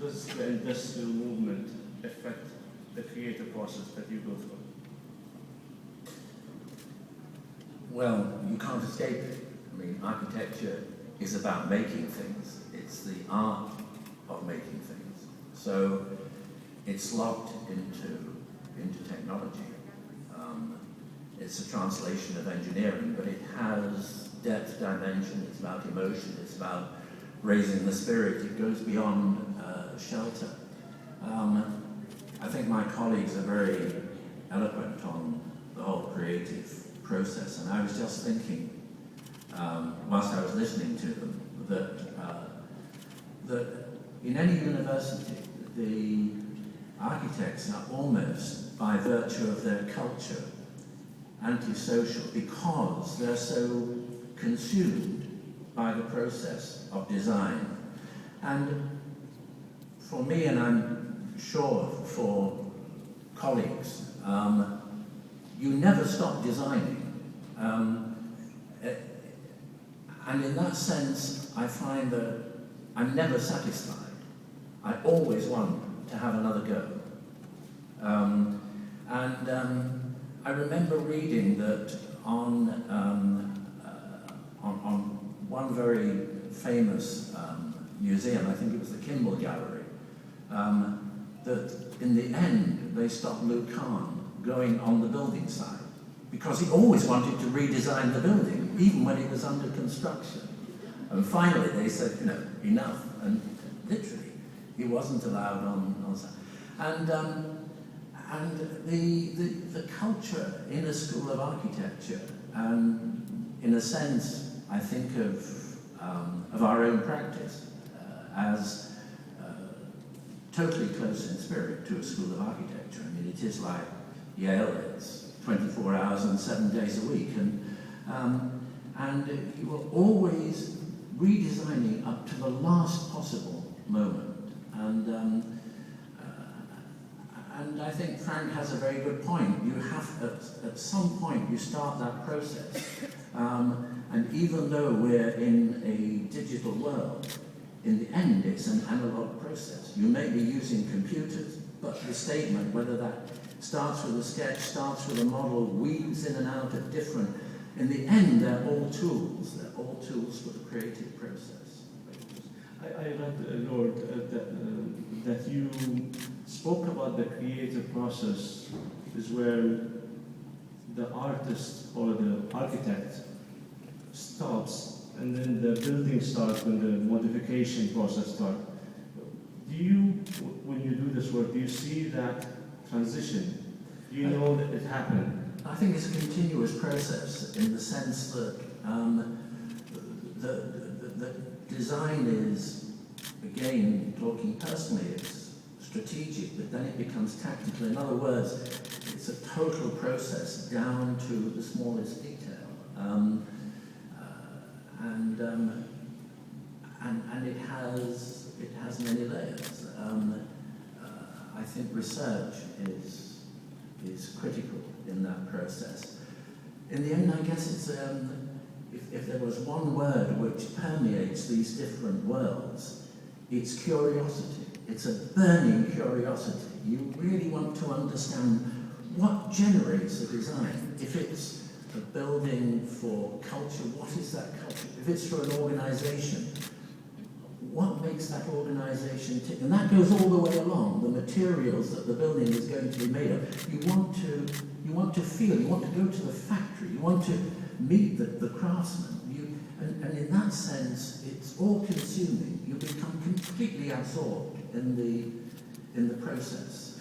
does the industrial movement affect the creative process that you go through? Well, you can't escape it. I mean, architecture is about making things. It's the art of making things. So it's locked into technology. It's a translation of engineering, but it has depth, dimension, it's about emotion, it's about raising the spirit, it goes beyond shelter. I think my colleagues are very eloquent on the whole creative process, and I was just thinking, whilst I was listening to them, that in any university, the architects are almost, by virtue of their culture, antisocial because they're so consumed by the process of design. And for me, and I'm sure for colleagues, you never stop designing. And in that sense, I find that I'm never satisfied. I always want to have another go. I remember reading that on one very famous museum, I think it was the Kimball Gallery, that in the end they stopped Lou Kahn going on the building site because he always wanted to redesign the building, even when it was under construction. And finally they said, you know, enough, and literally he wasn't allowed on site. And the culture in a school of architecture, and in a sense, I think of our own practice as totally close in spirit to a school of architecture. I mean, it is like Yale, it's 24 hours and 7 days a week, and you were always redesigning up to the last possible moment. And I think Frank has a very good point. You have, at some point, you start that process. And even though we're in a digital world, in the end, it's an analog process. You may be using computers, but the statement, whether that starts with a sketch, starts with a model, weaves in and out of different, in the end, they're all tools. They're all tools for the creative process. I read, Lord, that you spoke about the creative process is where the artist or the architect stops and then the building starts when the modification process starts. Do you, when you do this work, do you see that transition? Do you know that it happened? I think it's a continuous process in the sense that the design is, again, talking personally, it's strategic, but then it becomes tactical. In other words, it's a total process down to the smallest detail. And it has many layers. I think research is critical in that process. In the end, I guess it's if there was one word which permeates these different worlds, it's curiosity. It's a burning curiosity. You really want to understand what generates a design. If it's a building for culture, what is that culture? If it's for an organization, what makes that organization tick? And that goes all the way along, the materials that the building is going to be made of. You want to feel, you want to go to the factory, you want to meet the craftsman. And in that sense, it's all-consuming. You become completely absorbed in the process.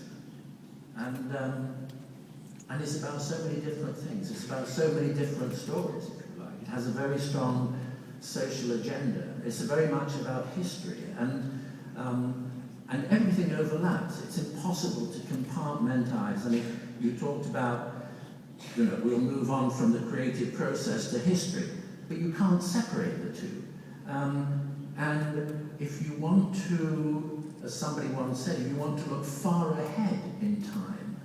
And it's about so many different things. It's about so many different stories, if you like. It has a very strong social agenda. It's very much about history, and everything overlaps. It's impossible to compartmentalize. I mean, you talked about, you know, we'll move on from the creative process to history, but you can't separate the two. And if you want to, as somebody once said, if you want to look far ahead in time,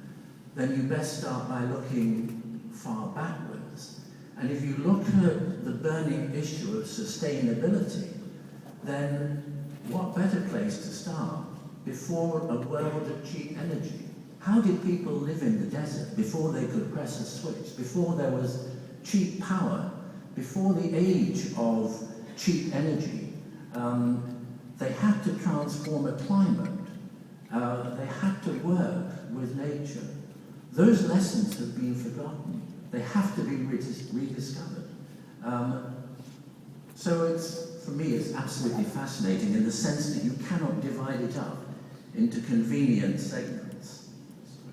then you best start by looking far backwards. And if you look at the burning issue of sustainability, then what better place to start before a world of cheap energy? How did people live in the desert before they could press a switch, before there was cheap power, before the age of cheap energy? They had to transform a climate. They had to work with nature. Those lessons have been forgotten. They have to be rediscovered. So for me, it's absolutely fascinating in the sense that you cannot divide it up into convenient segments.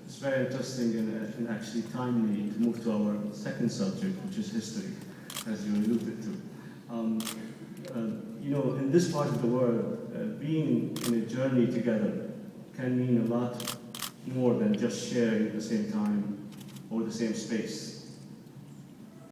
It's very interesting and actually timely to move to our second subject, which is history, as you alluded to. In this part of the world, being in a journey together can mean a lot more than just sharing at the same time or the same space.